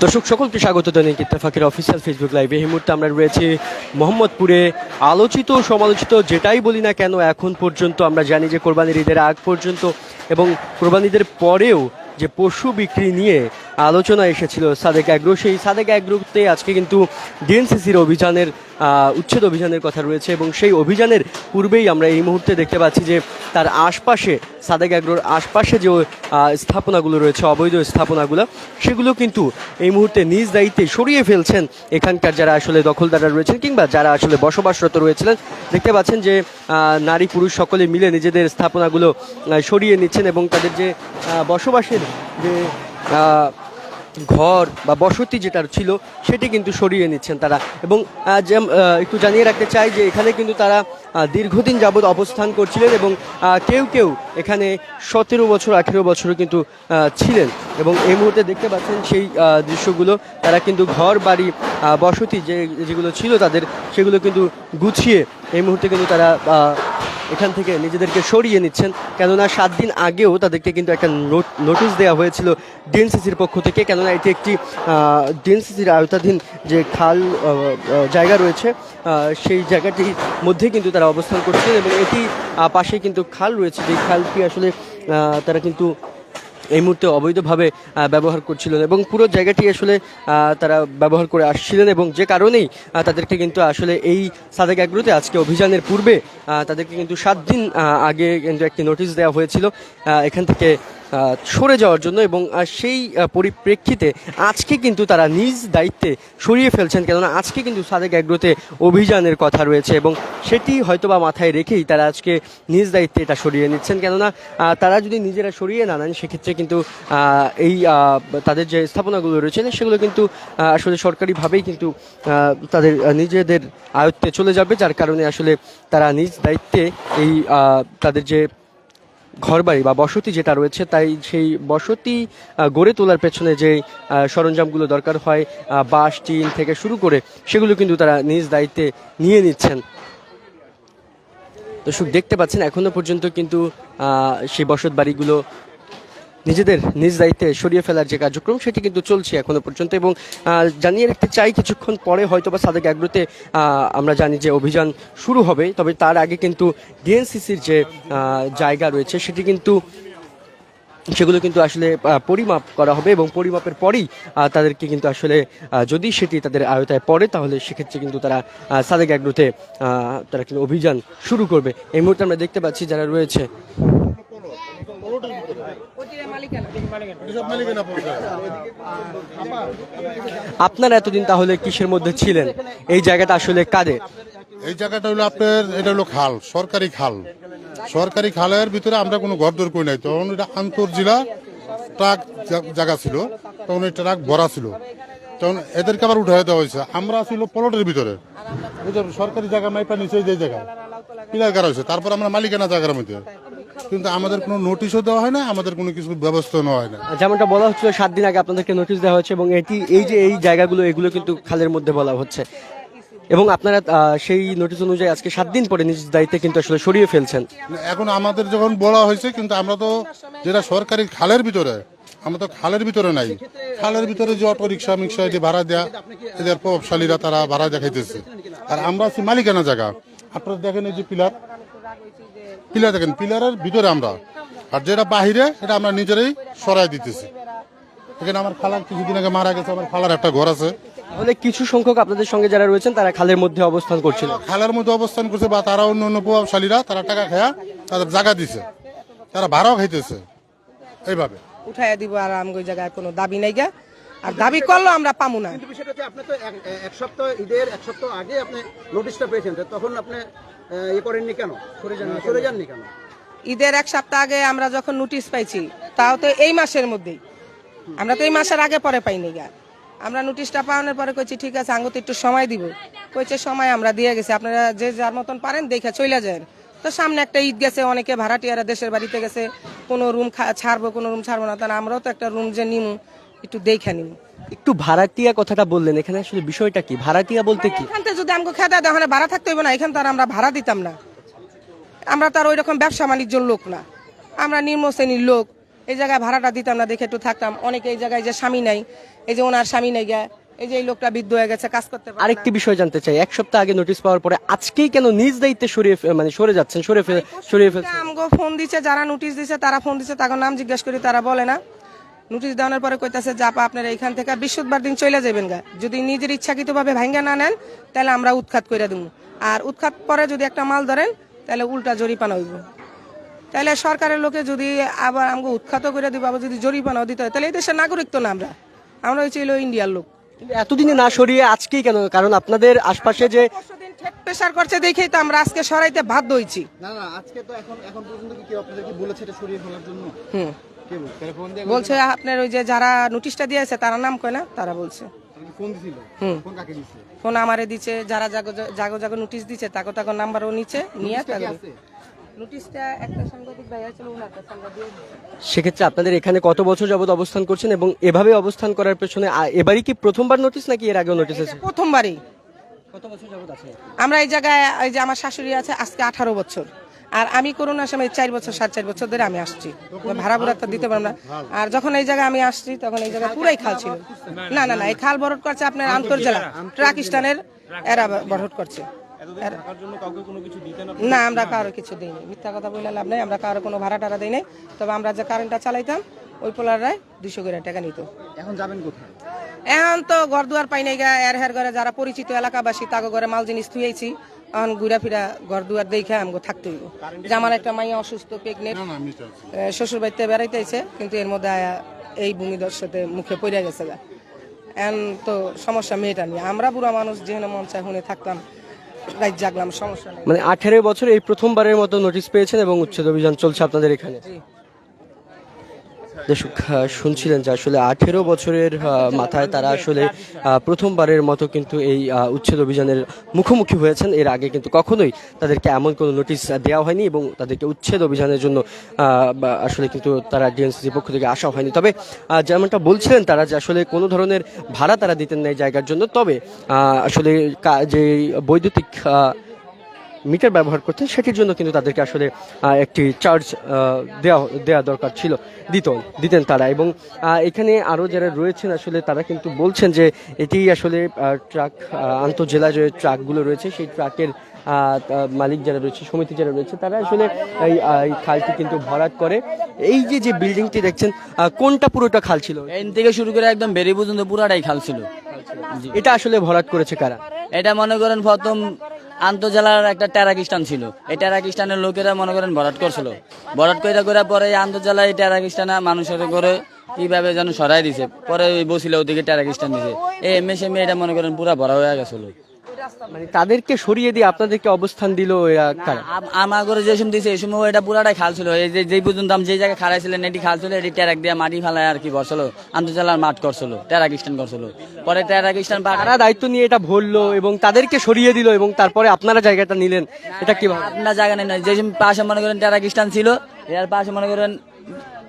দর্শক সকলকে স্বাগত দৈনিক ইত্তেফাকের অফিসিয়াল ফেসবুক লাইভে। এই মুহূর্তে আমরা রয়েছি মোহাম্মদপুরে। আলোচিত সমালোচিত যেটাই বলি না কেন, এখন পর্যন্ত আমরা জানি যে কোরবানির ঈদের আগ পর্যন্ত এবং কোরবানির ঈদের পরেও যে পশু বিক্রি নিয়ে আলোচনা এসেছিল সাদেক অ্যাগ্রো, সেই সাদেক অ্যাগ্রোতে আজকে কিন্তু ডিএনসিসির অভিযানের উচ্ছেদ অভিযানের কথা রয়েছে এবং সেই অভিযানের পূর্বেই আমরা এই মুহূর্তে দেখতে পাচ্ছি যে তার আশপাশে সাদেক অ্যাগ্রোর আশপাশে যে স্থাপনাগুলো রয়েছে, অবৈধ স্থাপনাগুলো, সেগুলো কিন্তু এই মুহূর্তে নিজ দায়িত্বে সরিয়ে ফেলছেন এখানকার যারা আসলে দখলদাররা রয়েছেন কিংবা যারা আসলে বসবাসরত রয়েছিলেন। দেখতে পাচ্ছেন যে নারী পুরুষ সকলে মিলে নিজেদের স্থাপনাগুলো সরিয়ে নিচ্ছেন এবং তাদের যে বসবাসের যে ঘর বা বসতি যেটা ছিল সেটি কিন্তু সরিয়ে নিচ্ছেন তারা। এবং একটু জানিয়ে রাখতে চাই যে এখানে কিন্তু তারা দীর্ঘদিন যাবৎ অবস্থান করছিলেন এবং কেউ কেউ এখানে 17 বছর 18 বছরও কিন্তু ছিলেন। এবং এই মুহূর্তে দেখতে পাচ্ছেন সেই দৃশ্যগুলো, তারা কিন্তু ঘর বাড়ি বসতি যেগুলো ছিল তাদের, সেগুলো কিন্তু গুছিয়ে এই মুহূর্তে কিন্তু তারা এখান থেকে নিজেদেরকে সরিয়ে নিচ্ছেন। কেননা 7 দিন আগেও তাদেরকে কিন্তু একটা নোটিশ দেওয়া হয়েছিল ডিএনসিসির পক্ষ থেকে, কেননা এটি একটি ডিএনসিসির আওতাধীন যে খাল জায়গা রয়েছে সেই জায়গাটির মধ্যে কিন্তু তারা অবস্থান করছিলেন এবং এটি পাশে কিন্তু খাল রয়েছে, যে খালটি আসলে তারা কিন্তু এই মুহূর্তে অবৈধভাবে ব্যবহার করছিলেন এবং পুরো জায়গাটি আসলে তারা ব্যবহার করে আসছিলেন এবং যে কারণেই তাদেরকে কিন্তু আসলে এই সাদেক অ্যাগ্রোতে আজকে অভিযানের পূর্বে তাদেরকে কিন্তু 7 দিন আগে কিন্তু একটি নোটিশ দেওয়া হয়েছিল এখান থেকে সরে যাওয়ার জন্য। এবং সেই পরিপ্রেক্ষিতে আজকে কিন্তু তারা নিজ দায়িত্বে সরিয়ে ফেলছেন, কেননা আজকে কিন্তু সাদেক অ্যাগ্রোতে অভিযানের কথা রয়েছে এবং সেটি হয়তোবা মাথায় রেখেই তারা আজকে নিজ দায়িত্বে এটা সরিয়ে নিচ্ছেন। কেননা তারা যদি নিজেরা সরিয়ে না নেন সেক্ষেত্রে কিন্তু এই তাদের যে স্থাপনাগুলো রয়েছে সেগুলো কিন্তু আসলে সরকারিভাবেই কিন্তু তাদের নিজেদের আয়ত্তে চলে যাবে, যার কারণে আসলে তারা নিজ দায়িত্বে এই তাদের যে ঘরবাড়ি বা বসতি যেটা রয়েছে, তাই সেই বসতি গড়ে তোলার পেছনে যে সরঞ্জামগুলো দরকার হয়, বাঁশ টিন থেকে শুরু করে, সেগুলো কিন্তু তারা নিজ দায়িত্বে নিয়ে নিচ্ছেন। দর্শক দেখতে পাচ্ছেন এখনো পর্যন্ত কিন্তু সেই বসত বাড়িগুলো নিজেদের নিজ দায়িত্বে সরিয়ে ফেলার যে কার্যক্রম সেটি কিন্তু চলছে এখনো পর্যন্ত। এবং জানিয়ে রাখতে চাই কিছুক্ষণ পরে হয়তো বা সাদেক অ্যাগ্রোতে আমরা জানি যে অভিযান শুরু হবে, তবে তার আগে কিন্তু ডিএনসিসির যে জায়গা রয়েছে সেটি কিন্তু সেগুলো কিন্তু আসলে পরিমাপ করা হবে এবং পরিমাপের পরেই তাদেরকে কিন্তু আসলে যদি সেটি তাদের আয়তায় পড়ে তাহলে সেক্ষেত্রে কিন্তু তারা সাদেক অ্যাগ্রোতে তারা কিন্তু অভিযান শুরু করবে। এই মুহূর্তে আমরা দেখতে পাচ্ছি যারা রয়েছে আপনারা এতদিন তাহলে কিসের মধ্যে ছিলেন? এই জায়গাটা আসলে কাদের? এই জায়গাটা হলো আপনার, এটা হলো খাল, সরকারি খাল। সরকারি খালের ভিতরে আমরা কোনো ঘরদোর করি নাই। তখন এটা আন্তর্জিলা ট্রাক জায়গা ছিল, তখন এই ট্রাক ভরা ছিল, তখন এদেরকে আবার উঠাই দেওয়া হয়েছে। আমরা ছিল প্লটের ভিতরে, সরকারি জায়গা মাইপা নিচে যে জায়গায় পিলার গাড়া হয়েছে, তারপর আমরা মালিকানা জায়গার মধ্যে, কিন্তু আমাদের কোনো নোটিশও দেওয়া হয় না, আমাদের কোনো কিছু ব্যবস্থা নেওয়া হয় না। যেমনটা বলা হচ্ছিল 7 দিন আগে আপনাদেরকে নোটিশ দেওয়া হয়েছে এবং এই যে এই জায়গাগুলো এগুলো কিন্তু খালের মধ্যে বলা হচ্ছে এবং আপনারা সেই নোটিশ অনুযায়ী আজকে 7 দিন পরে নিজ দায়িত্বে কিন্তু আসলে সরিয়ে ফেলছেন। এখন আমাদের যখন বলা হয়েছে, কিন্তু আমরা তো যেটা সরকারি খালের ভিতরে, আমরা তো খালের ভিতরে নাই। খালের ভিতরে যে অটো রিক্সা মিক্সা যে ভাড়া দেয়া, এদের প্রভাবশালীরা তারা ভাড়া দেখাইতেছে, আর আমরা আছি মালিকানা জায়গা। আপনারা দেখেন এই যে পিলার দেখেন, পিলারের ভিতরে আমরা, আর যেটা বাহিরে এটা আমরা নিজেরাই সরাই দিতেছি। এখানে আমার খালার কিছুদিন আগে মারা গেছে, আমার খালার একটা ঘর আছে। তাহলে কিছু সংখ্যক আপনাদের সঙ্গে যারা রয়েছেন তারা খালের মধ্যে অবস্থান করছিল, খালের মধ্যে অবস্থান করছে, বা তারা অন্য অন্য প্রভাবশালীরা তারা টাকা খায়া তাদের জায়গা দিছে, তারা ভাড়াও খাইতেছে। এইভাবে উঠাইয়া দিব, আর আমগো জায়গায় কোনো দাবি নাই গা, আর দাবি করলো আমরা পামু না। কিন্তু বিষয়টা হচ্ছে, আপনি তো এক সপ্তাহ ঈদের 1 সপ্তাহ আগে আপনি নোটিশটা পেয়েছেন, তখন আপনি করেননি কেন, সরে যাননি কেন? ঈদের 1 সপ্তাহ আগে আমরা যখন নোটিশ পাইছি, তাও তো এই মাসের মধ্যেই, আমরা তো এই মাসের আগে পরে পাইনি গা। আমরা নোটিশটা পাওয়ানোর পরে কইছি ঠিক আছে আঙ্গুতে একটু সময় দিব, কইছে সময় আমরা দিয়ে গেছি, আপনারা যে যার মতন পারেন দেখে চলে যান। তো সামনে একটা ঈদ গেছে, অনেকে ভাড়াটিয়ারা দেশের বাড়িতে গেছে, কোনো রুম ছাড়বো কোনো রুম ছাড়বো না, তাহলে আমরাও তো একটা রুম যে নিমু একটু দেখে নিমু। একটু ভাড়াটিয়া কথাটা বললেন, এখানে আসলে বিষয়টা কি? ভাড়াটিয়া বলতে কি? এখান থেকে যদি আমাকে খেতে দেওয়া হয় ভাড়া থাকতে হবে না, এখান তো আর আমরা ভাড়া দিতাম না। আমরা তো আর ওই রকম ব্যবসা বাণিজ্যর লোক না, আমরা নিম্ন শ্রেণীর লোক। এই জায়গায় ভাড়াটা দিতাম না, দেখে একটু থাকতাম। অনেকে এই জায়গায় যে স্বামী নাই, এই যে ওনার স্বামী নেই গা, এই যে এই লোকটা বৃদ্ধ হয়ে গেছে, কাজ করতে পারে না। আরেকটি বিষয় জানতে চাই, এক সপ্তাহ আগে নোটিশ পাওয়ার পরে আজকেই কেন নিজ দায়িত্বে সরে যাচ্ছেন, সরিয়ে ফেলছেন? আমগো ফোন দিছে, যারা নোটিশ দিছে তারা ফোন দিছে, তাকে নাম জিজ্ঞেস করি তারা বলে না। নোটিশ দেওয়ার পরে কইতাছে যে আপা আপনারা এখান থেকে বৃহস্পতিবার দিন চলে যাবেন গা, যদি নিজের ইচ্ছাকৃতভাবে ভাঙ্গা না নেন তাহলে আমরা উৎখাত করে দেবো, আর উৎখাত পরে যদি একটা মাল ধরেন তাহলে উল্টা জরিপানা হইব। তাহলে সরকারের লোকে যদি আবার আমাকে উৎখাত করে দিব, আবার যদি জরিপানাও দিতে হয়, তাহলে এই দেশের নাগরিক তো না, আমরা হচ্ছে ইন্ডিয়ার লোক। কিন্তু এতদিনে না সরিয়ে আজকেই কেন? কারণ আপনাদের আশপাশে যে পরশুদিন ঠেট প্রেসার করছে দেখেই তো আমরা আজকে সরাইতে বাধ্য হইছি। না না, আজকে তো এখন পর্যন্ত কি কেউ আপনাদেরকে বলেছে এটা সরিয়ে ফেলার জন্য? হুম, কে বলছে? টেলিফোন দিয়ে বলছে আপনার ওই যে যারা নোটিশটা দিয়েছে তারা নাম কয় না, তারা বলছে। ফোন দিছিল? হুম। ফোন কাকে দিছে? ফোন আমারে দিছে, যারা জাগো জাগো নোটিশ দিছে তাকে নাম্বারও নিচে নিয়ে কে আছে? নোটিশটা একটা সাংবাদিক ভাই আছে, ওনার কাছে আমরা দিয়ে দিছি। সেক্ষেত্রে আপনাদের এখানে কত বছর যাবত অবস্থান করছেন এবং এভাবে অবস্থান করার পেছনে এবারই কি প্রথমবার নোটিশ নাকি এর আগেও নোটিশ আছে? প্রথমবারই কত বছর যাবত আছে? আমরা এই জায়গায়, এই যে আমার শাশুড়ি আছে আজকে 18 বছর, আর আমি করোনার সময় 4 বছর 4.5 বছর ধরে আমি আসছি, ভাড়া বুড়া তো দিতে পারবো না। আর যখন এই জায়গায় আমি আসছি তখন এই জায়গায় পুরাই খাল ছিল। না না না, এই খাল বরট করছে আপনার আন্তর্জেলা ট্রাক স্ট্যান্ডের, এরা বরট করছে। না, আমরা কারো কিছু দিইনি, মিথ্যা কথা বলে লাভ নাই, আমরা কারো কোনো ভাড়া টাড়া দিই নাই। তবে আমরা যে কারেন্টটা চালাইতাম ওই পোলাররায় 200 করে টাকা নিত। এখন যাবেন কোথায়? এখন তো ঘর দুয়ার পাই নাই গা, এর হের ঘরে যারা পরিচিত এলাকাবাসী তাকে ঘরে মাল জিনিস থুয়েছি, এখন ঘুরা ফিরা ঘর দুয়ার দেখে আমাকে থাকতে হইব। যে আমার একটা মাইয়া অসুস্থ, প্রেগনেন্ট, না না মিস্টার শ্বশুর বাড়িতে বেড়াইতেছে, কিন্তু এর মধ্যে আয়া এই ভূমিদস্যুতে মুখে পড়ে গেছে গা। এখন তো সমস্যা মেয়েটা নিয়ে, আমরা বুড়া মানুষ যেখানে মন চায় হুনে থাকতাম, রাত জাগলাম, সমস্যা নেই। মানে 18 বছর এই প্রথমবারের মতো নোটিশ পেয়েছেন এবং উচ্ছেদ অভিযান চলছে আপনাদের এখানে। জি। দর্শক শুনছিলেন যে আসলে 18 বছরের মাথায় তারা আসলে প্রথমবারের মতো কিন্তু এই উচ্ছেদ অভিযানের মুখোমুখি হয়েছেন। এর আগে কিন্তু কখনোই তাদেরকে এমন কোনো নোটিশ দেওয়া হয়নি এবং তাদেরকে উচ্ছেদ অভিযানের জন্য আসলে কিন্তু তারা ডিএনসিসির পক্ষ থেকে আসা হয়নি। তবে যেমনটা বলছিলেন তারা যে আসলে কোনো ধরনের ভাড়া তারা দিতেন না এই জায়গার জন্য, তবে আসলে যে বৈদ্যুতিক মিটার ব্যবহার করতেন সেটির জন্য কিন্তু তাদেরকে আসলে একটি চার্জ দেওয়া দরকার ছিল, দিতেন তারা। এবং এখানে আরও যারা রয়েছেন আসলে তারা কিন্তু বলছেন যে এটি আসলে ট্রাক আন্তঃজেলা যে ট্রাকগুলো রয়েছে সেই ট্রাকের মালিক যারা রয়েছে, সমিতি যারা রয়েছে, তারা আসলে এই খালটি কিন্তু ভরাট করে। এই যে বিল্ডিংটি দেখছেন, কোনটা পুরোটা খাল ছিল? এখান থেকে শুরু করে একদম বেরি পর্যন্ত পুরাটাই খাল ছিল। এটা আসলে ভরাট করেছে কারা? এটা মনে করেন প্রথম আন্তর্জেলার একটা ট্যারাক স্ট্যান্ড ছিল, এই ট্যারাক স্ট্যান্ডের লোকেরা মনে করেন ভরাট করছিল। ভরাট করার পরে এই আন্তর্জেলা এই ট্যারাক স্ট্যান্ড মানুষের করে কিভাবে যেন সরাই দিছে, পরে ওই বসিলে ওদিকে ট্যারাক স্ট্যান্ড দিছে, এই এমএসএমই এটা মনে করেন পুরা ভরা হয়ে গেছিল। মানে তাদেরকে সরিয়ে দিয়ে আপনাদেরকে অবস্থান দিল এরা কারা? আমার করে যে সময় দিছে এই সময় এটা পুরাটাই খাল ছিল। এই যে পর্যন্ত আমি যে জায়গায় খাড়াইছিলেন এটি খাল ছিল, এটি ট্যারাক দিয়ে মাটি ফেলায় আর কি করছিল, আন্তর্জেলার মাঠ করছিল, ট্যারাক স্ট্যান্ড করছিল। পরে ট্যারাক স্ট্যান্ড তারা দায়িত্ব নিয়ে এটা ভরলো এবং তাদেরকে সরিয়ে দিল এবং তারপরে আপনারা জায়গাটা নিলেন, এটা কি? আপনার জায়গা নেই, যে পাশে মনে করেন ট্যারাক স্ট্যান্ড ছিল, এর পাশে মনে করেন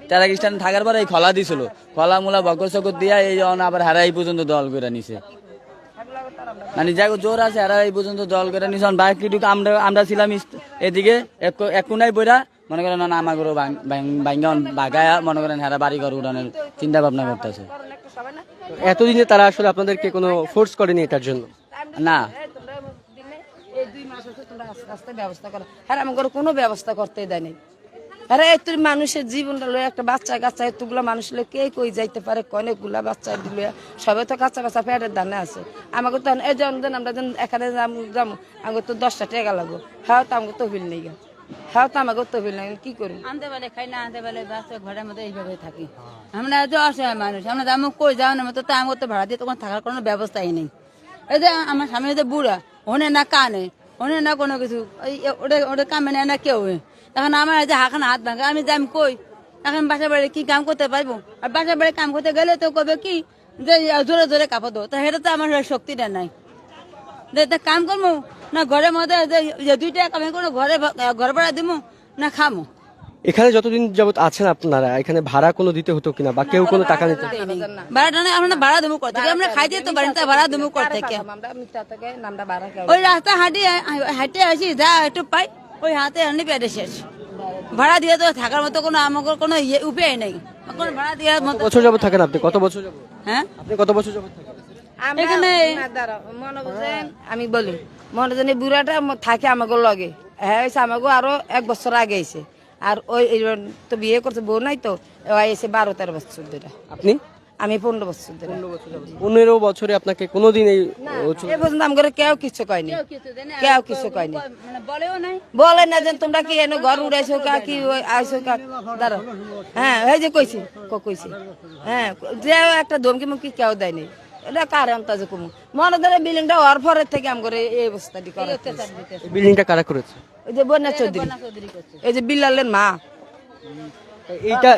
ট্যারাক স্ট্যান্ড থাকার পরে এই খলা দিছিল, খলা মুলা বকর চকর দিয়া এই আবার হারা এই পর্যন্ত দল করে নিছে। মানে যাকে জোর আছে এরা এই পর্যন্ত দল করে নিছে। বাকি আমরা ছিলাম এদিকে এক কোনায় বইরা মনে করেন আমার ঘর বাগায়া মনে করেন হেরা বাড়ি ঘর উড়ানোর চিন্তা ভাবনা করতেছে। এতদিনে তারা আসলে আপনাদেরকে কোনো ফোর্স করেনি এটার জন্য? না, এই 2 মাস হচ্ছে তোমরা আস্তে ব্যবস্থা করো, আর আমার কোনো ব্যবস্থা করতে দেয়নি। আরে এত মানুষের জীবনটা লয়ে একটা বাচ্চা কাচ্চা এতগুলো মানুষ লয়ে কে কই যাইতে পারে, অনেকগুলা বাচ্চা দিলে সবাই তো কাঁচা কাঁচা পেটের দানে আছে। আমাকে তো এই যেন আমরা যেন এখানে যাম আমাকে তো 10টা টাকা লাগবো, হ্যাঁ তো আমাকে তো বিল নেই, হ্যাঁ তো আমাকে তো বিল নেই, কি করি? আনতে পারে খাই না আনতে পারে, বাচ্চা ঘরের মধ্যে এইভাবে থাকি আমরা। তো অসহায় মানুষ আমরা, আমি কই যাও না তো আমাকে তো ভাড়া দিয়ে তখন থাকার কোনো ব্যবস্থাই নেই। এই যে আমার স্বামী যে বুড়া, ওনে না কানে, ওনে না কোনো কিছু, ওটা কামে নেয় না কেউ। এখন আমার যে হাখানা হাত ভাঙা, আমি যাম কই? এখন বাসা বাড়ি কি কাম করতে পারবো? আর বাসা বাড়ি কাম করতে গেলে তো কবে কি যে জোরে জোরে কাপড় দেবো, তা সেটা তো আমার শক্তিটা নাই। কাম করবো না ঘরের মধ্যে 2 টাকা কামে কোনো ঘর ভাড়া দিব না খামো। এখানে যতদিন যাবত আছেন আপনারা, এখানে ভাড়া কোনো দিতে হতো কিনা বা কেউ কোনো টাকা নিতে? ভাড়াটা না, আমরা ভাড়া দেবো করতে, আমরা খাইতে তো পারি না, ভাড়া দেবো করতে। আমরা মিথ্যা থেকে নামটা বাড়া ওই রাস্তা হাঁটে আসি যা একটু পাই, ওই হাতে আনি পেটে শেষ। ভাড়া দিয়ে তো থাকার মতো কোনো আমাকে কোনো উপায় নেই। কোনো ভাড়া দেওয়ার কত মতো বছর যাবত থাকেন আপনি? কত বছর যাবত? হ্যাঁ আপনি কত বছর যাবত থাকেন? এখানে মনে বুঝেন আমি বলি মনে জানি বুড়াটা থাকে আমাকে লগে হ্যাঁ হয়েছে আমাকে আরো 1 বছর আগে এসে আর ওই তো বিয়ে করছে বউ নাই তো এসে 12-13 বছর ধরে আপনি আমি 15 বছর ধরে 15 বছরে আপনাকে কোনোদিন এই এ পর্যন্ত আমাকে কেউ কিছু কয়নি কেউ কিছু কয়নি মানে বলেও নাই বলে না যে তোমরা কি এনে ঘর উড়াইছো কা কি আইছো কা দাঁড়ো হ্যাঁ এই যে কইছি কইছি হ্যাঁ যে একটা ধমকি মুমকি কেউ দেয়নি এটা কার আন্তাজে কমু মনে ধরে বিল্ডিংটা হওয়ার পরের থেকে আমাকে এই অবস্থাটি করা এই বিল্ডিংটা কারা করেছে? ওই যে বন্যা চৌধুরী এই যে বিল্লালের মা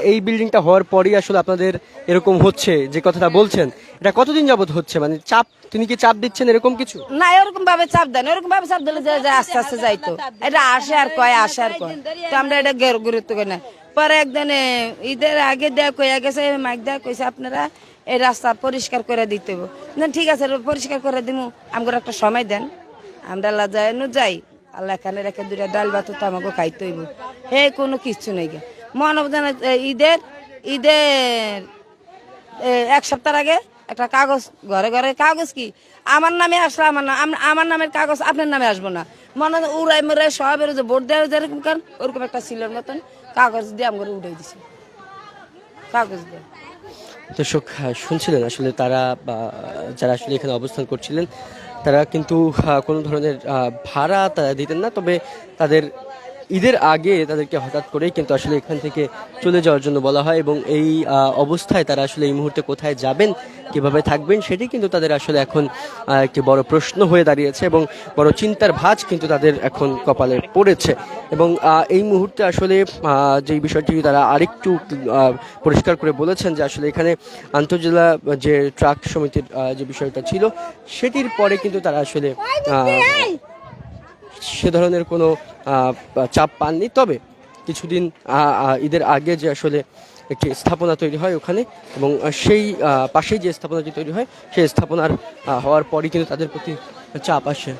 এই বিল্ডিংটা হওয়ার পরই আসলে আপনাদের এরকম হচ্ছে যে কথাটা বলছেন, এটা কতদিন যাবত হচ্ছে? মানে চাপ, তিনি কি চাপ দিচ্ছেন এরকম কিছু? না এরকম ভাবে চাপ দেন এরকম ভাবে চাপ দিলে যে আস্তে আস্তে যাইতো এটা আসে আর কয় তো আমরা এটা গুরুত্ব করি না পরে একদিন ঈদের আগে দেয়া কইয়া গেছে মাইক দেয়া কইছে আপনারা এই রাস্তা পরিষ্কার করে দিতে হবে না ঠিক আছে পরিষ্কার করে দিব আমাকে একটা সময় দেন আমরা যাই আল্লাহ এখানে রেখে 2টা ডাল ভাত তো আমাকে খাইতে হইব হে কোনো কিছু নেই গে মানব জানা ঈদের 1 সপ্তাহ আগে একটা কাগজ ঘরে ঘরে কাগজ কি আমার নামে আসলে আমার নামের কাগজ আপনার নামে আসবো না মনে উড়াই মুড়াই সবের যে ভোট দেওয়া যেরকম কারণ ওরকম একটা সিলের মতন কাগজ দিয়ে আমাকে উঠাই দিছে কাগজ দিয়ে। দর্শক শুনছিলেন আসলে তারা যারা আসলে এখানে অবস্থান করছিলেন তারা কিন্তু কোনো ধরনের ভাড়া তারা দিতেন না, তবে তাদের ঈদের আগে তাদেরকে হঠাৎ করেই কিন্তু আসলে এখান থেকে চলে যাওয়ার জন্য বলা হয় এবং এই অবস্থায় তারা আসলে এই মুহূর্তে কোথায় যাবেন, কিভাবে থাকবেন সেটি কিন্তু তাদের আসলে এখন একটি বড় প্রশ্ন হয়ে দাঁড়িয়েছে এবং বড় চিন্তার ভাঁজ কিন্তু তাদের এখন কপালে পড়েছে। এবং এই মুহূর্তে আসলে যেই বিষয়টি তারা আরেকটু পরিষ্কার করে বলেছেন যে আসলে এখানে আন্তঃজেলা যে ট্রাক সমিতির যে বিষয়টা ছিল সেটির পরে কিন্তু তারা আসলে সে ধরনের কোনো চাপ পাননি, তবে কিছুদিন ঈদের আগে যে আসলে একটি স্থাপনা তৈরি হয় ওখানে এবং সেই পাশেই যে স্থাপনাটি তৈরি হয় সেই স্থাপনার হওয়ার পরই কিন্তু তাদের প্রতি চাপ আসে।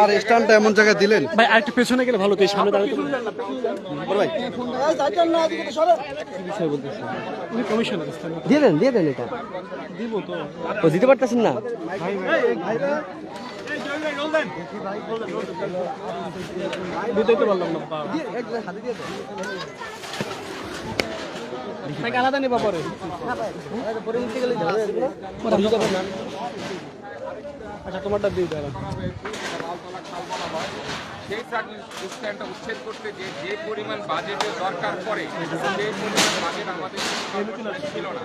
আর স্ট্যান্ডটা এমন জায়গায় দিলেন ভাই আরেকটু পেছনে গেলে ভালো তো, এই সামনে দাঁড়াতে বড় ভাই উনি কমিশনার দিয়ে দেন এটা দিব তো ও দিতে পারতেছেন না। দিতেই তো পারলাম না ভাই আলাদা নেবা পরে আচ্ছা তোমারটা দিয়ে দেওয়া সেই ট্রাক স্ট্যান্ডটা উচ্ছেদ করতে যে পরিমাণ বাজেটের দরকার পড়ে সেই পরিমাণ বাজেট আমাদের ছিল না।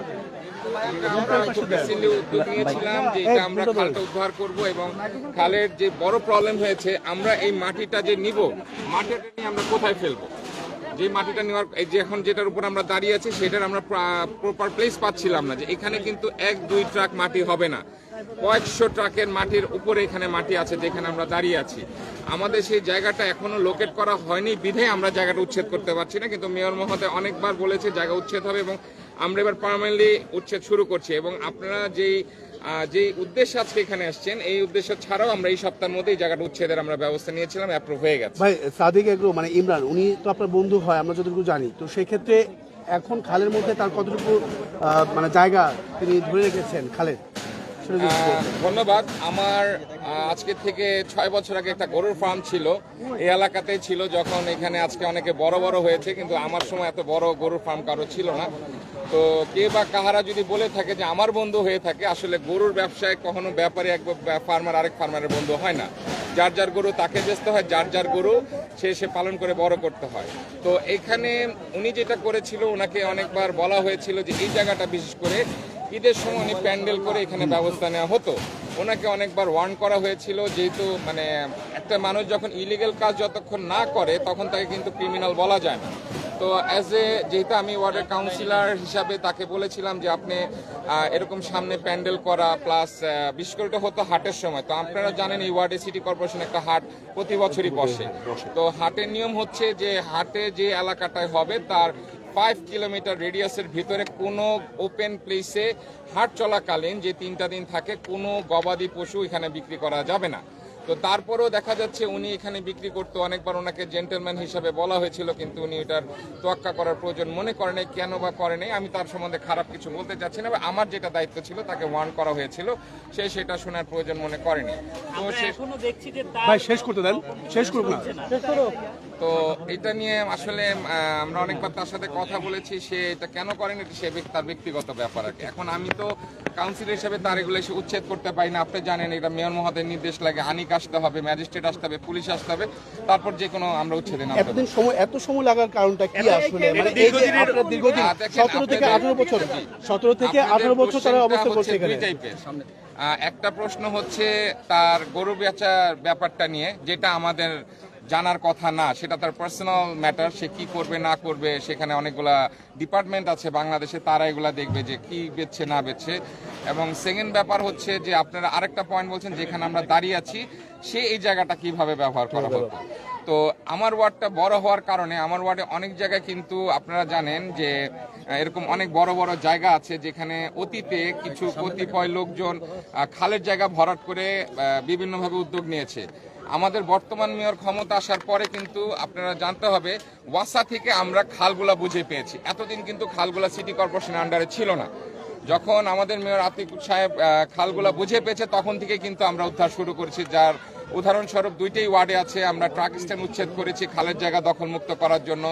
আমরা খুব রিসেন্টলি উদ্যোগ নিয়েছিলাম যে এটা আমরা খালটা উদ্ধার করব এবং খালের যে বড় প্রবলেম হয়েছে আমরা এই মাটিটা যে নিব মাটিটা নিয়ে আমরা কোথায় ফেলবো, যে মাটিটা নেওয়ার এই যে এখন যেটার উপর আমরা দাঁড়িয়ে আছি সেটার আমরা প্রপার প্লেস পাচ্ছিলাম না, যে এখানে কিন্তু 1-2 ট্রাক মাটি হবে না, কয়েকশো ট্রাকের মাটির উপরে এখানে মাটি আছে যেখানে আমরা দাঁড়িয়ে আছি। আমাদের সেই জায়গাটা এখনো লোকেট করা হয়নি বিধে আমরা জায়গাটা উচ্ছেদ করতে পারছি না, কিন্তু মেয়র মহোদয় অনেকবার বলেছে জায়গা উচ্ছেদ হবে এবং আমরা এবার পার্মানেন্টলি উচ্ছেদ শুরু করছি এবং আপনারা যেই উদ্দেশ্যে আজকে এখানে আসছেন এই উদ্দেশ্য ছাড়াও আমরা এই সপ্তাহের মধ্যে এই জায়গাটা উচ্ছেদের আমরা ব্যবস্থা নিয়েছিলাম, অ্যাপ্রুভ হয়ে গেছে। ভাই সাদিক এগ্রো মানে ইমরান উনি তো আপনার বন্ধু হয় আমরা যতটুকু জানি, তো সেই ক্ষেত্রে এখন খালের মধ্যে তার কতটুকু মানে জায়গা তিনি ধরে রেখেছেন খালের? ধন্যবাদ। আমার আজকে থেকে 6 বছর আগে একটা গরুর ফার্ম ছিল, এই এলাকাতেই ছিল, যখন এখানে আজকে অনেকে বড় বড় হয়েছে, কিন্তু আমার সময় এত বড় গরুর ফার্ম কারো ছিল না। তো কে বা কাহারা যদি বলে থাকে যে আমার বন্ধু হয়ে থাকে, আসলে গরুর ব্যবসায় কখনো ব্যাপারে এক ফার্মার আরেক ফার্মারের বন্ধু হয় না। যার যার গরু তাকে বেচতে হয়, যার যার গরু সে পালন করে বড় করতে হয়। তো এখানে উনি যেটা করেছিল, ওনাকে অনেকবার বলা হয়েছিল যে এই জায়গাটা বিশেষ করে ঈদের সময় উনি প্যান্ডেল করে এখানে ব্যবস্থা নেওয়া হতো। ওনাকে অনেকবার ওয়ার্ন করা হয়েছিল, যেহেতু মানে একটা মানুষ যখন ইলিগেল কাজ যতক্ষণ না করে তখন তাকে কিন্তু ক্রিমিনাল বলা যায় না। তো যেহেতু আমি ওয়ার্ডের কাউন্সিলর হিসাবে তাকে বলেছিলাম যে আপনি এরকম সামনে প্যান্ডেল করা প্লাস বিশেষ করে এটা হতো হাটের সময়। তো আপনারা জানেন এই ওয়ার্ডে সিটি কর্পোরেশন একটা হাট প্রতি বছরই বসে। তো হাটের নিয়ম হচ্ছে যে হাটে যে এলাকাটায় হবে তার 5 কিলোমিটার রেডিয়াসের ভিতরে কোনো ওপেন প্লেসে হাট চলাকালীন যে 3টা দিন থাকে কোনো গবাদি পশু এখানে বিক্রি করা যাবে না। তো তারপরেও দেখা যাচ্ছে উনি এখানে বিক্রি করতে অনেকবার ওনাকে জেন্টলম্যান হিসাবে বলা হয়েছিল, কিন্তু উনি এটার তোয়াক্কা করার প্রয়োজন মনে করেন কেন বা করেনি আমি তার সম্বন্ধে খারাপ কিছু বলতে চাচ্ছি না। আমার যেটা দায়িত্ব ছিল তাকে ওয়ার্ন করা হয়েছিল, সে সেটা শোনার প্রয়োজন মনে করেনি। তো ভাই শেষ করতে দেন, শেষ করুন না। তো এটা নিয়ে আসলে আমরা অনেকবার তার সাথে কথা বলেছি, সে এটা কেন করেন এটা সে তার ব্যক্তিগত ব্যাপার আর কি। এখন আমি তো কাউন্সিলর হিসেবে তার এগুলো এসে উচ্ছেদ করতে পারি না। আপনি জানেন এটা মেয়র মহোদয়ের নির্দেশ লাগে, আনিক আসতে হবে, ম্যাজিস্ট্রেট আসতে হবে, পুলিশ আসতে হবে, তারপর যে কোনো আমরা উচ্ছেদে নামতে হবে। এত সময় লাগার কারণটা কি আসলে? মানে এই যে আপনারা দীর্ঘদিন 17 থেকে 18 বছর তারা অবস্থান করছে এখানে। একটা প্রশ্ন হচ্ছে তার গরু বেচার ব্যাপারটা নিয়ে, যেটা আমাদের জানার কথা না, সেটা তার পার্সোনাল ম্যাটার। সে কি করবে না করবে সেখানে অনেকগুলা ডিপার্টমেন্ট আছে বাংলাদেশে, তারা এগুলা দেখবে যে কি বেচছে না বেচছে। এবং সেকেন্ড ব্যাপার হচ্ছে যে আপনারা আরেকটা পয়েন্ট বলছেন যেখানে আমরা দাঁড়িয়ে আছি সে এই জায়গাটা কিভাবে ব্যবহার করা হতো। তো আমার ওয়ার্ডটা বড় হওয়ার কারণে আমার ওয়ার্ডে অনেক জায়গায় কিন্তু আপনারা জানেন যে এরকম অনেক বড় বড় জায়গা আছে যেখানে অতীতে কিছু কতিপয় লোকজন খালের জায়গা ভরাট করে বিভিন্নভাবে উদ্যোগ নিয়েছে। আমাদের বর্তমান মেয়র ক্ষমতা আসার পরে কিন্তু আপনারা জানতে হবে ওয়াসা থেকে আমরা খালগুলা বুঝে পেয়েছি। এতদিন কিন্তু খালগুলা সিটি কর্পোরেশনের আন্ডারে ছিল না। যখন আমাদের মেয়র আতিক সাহেব খালগুলা বুঝে পেয়েছে তখন থেকে কিন্তু আমরা উদ্ধার শুরু করেছি, যার উদাহরণস্বরূপ 2টি ওয়ার্ডে আছে আমরা ট্রাক স্ট্যান্ড উচ্ছেদ করেছি খালের জায়গা দখলমুক্ত করার জন্য।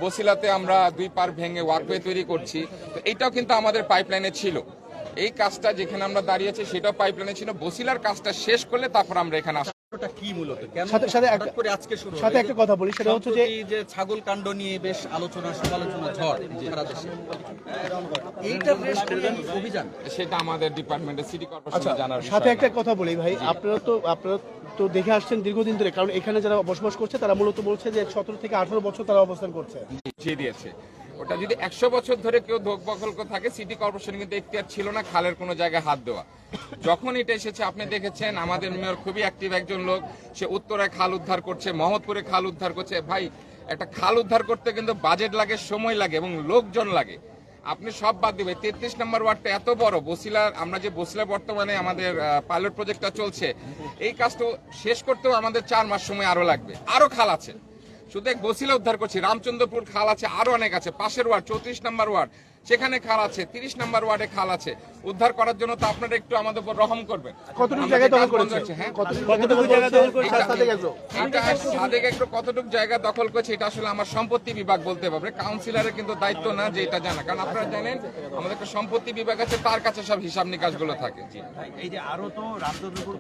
বসিলাতে আমরা 2 পার ভেঙে ওয়াকওয়ে তৈরি করছি। তো এইটাও কিন্তু আমাদের পাইপলাইনে ছিল। এই কাজটা যেখানে আমরা দাঁড়িয়েছি সেটাও পাইপলাইনে ছিল। বসিলার কাজটা শেষ করলে তারপর আমরা এখানে আসবো। কি মূলত কেন সাথে হঠাৎ করে আজকে শুরু হলো? সাথে একটা কথা বলি, সেটা হচ্ছে যে ছাগল কাণ্ড নিয়ে বেশ আলোচনা সমালোচনা ঝড় সারা দেশে, এইটা বেশ অভিযান, সেটা আমাদের ডিপার্টমেন্টের সিটি আচ্ছা কর্পোরেশন জানার বিষয় সাথে না। একটা কথা বলি ভাই, আপনারা তো দেখে আসছেন দীর্ঘদিন ধরে, কারণ এখানে যারা বসবাস করছে তারা মূলত বলছে যে 17 থেকে 18 বছর তারা অবস্থান করছে। বুঝিয়ে দিয়েছে ওটা যদি 100 বছর ধরে কেউ দখল করে থাকে সিটি কর্পোরেশন কিন্তু এখতিয়ার ছিল না খালের কোনো জায়গায় হাত দেওয়া। যখন এটা এসেছে আপনি দেখেছেন আমাদের মেয়র খুবই অ্যাক্টিভ একজন লোক, সে উত্তরায় খাল উদ্ধার করছে, মহৎপুরে খাল উদ্ধার করছে। ভাই একটা খাল উদ্ধার করতে কিন্তু বাজেট লাগে, সময় লাগে এবং লোকজন লাগে। আপনি সব বাদ দিবে 33 নম্বর ওয়ার্ডটা এত বড়, বসিলার আমরা যে বসিলা বর্তমানে আমাদের পাইলট প্রজেক্টটা চলছে, এই কাজটা শেষ করতেও আমাদের 4 মাস সময় আরো লাগবে। আরো খাল আছে, শুধু এক বসিলা উদ্ধার করছি, রামচন্দ্রপুর খাল আছে, আরো অনেক আছে, পাশের ওয়ার্ড 34 নম্বর ওয়ার্ড সেখানে খাল আছে, 30 নম্বর ওয়ার্ডে খাল আছে। উদ্ধার করার জন্য তো আপনারা একটু আমাদের উপর রহম করবেন। কতটুকু জায়গা দখল করেছে? হ্যাঁ কতটুকু জায়গা দখল করেছে? সাদেক একটু কতটুকু জায়গা দখল করেছে এটা আসলে আমার সম্পত্তি বিভাগ বলতে পারবে, কাউন্সিলরের কিন্তু দায়িত্ব না যে এটা জানা। কারণ আপনারা জানেন আমাদের একটা সম্পত্তি বিভাগ আছে, তার কাছে সব হিসাব নিকাশ গুলো থাকে। জি, এই যে আরো তো রামচন্দ্রপুর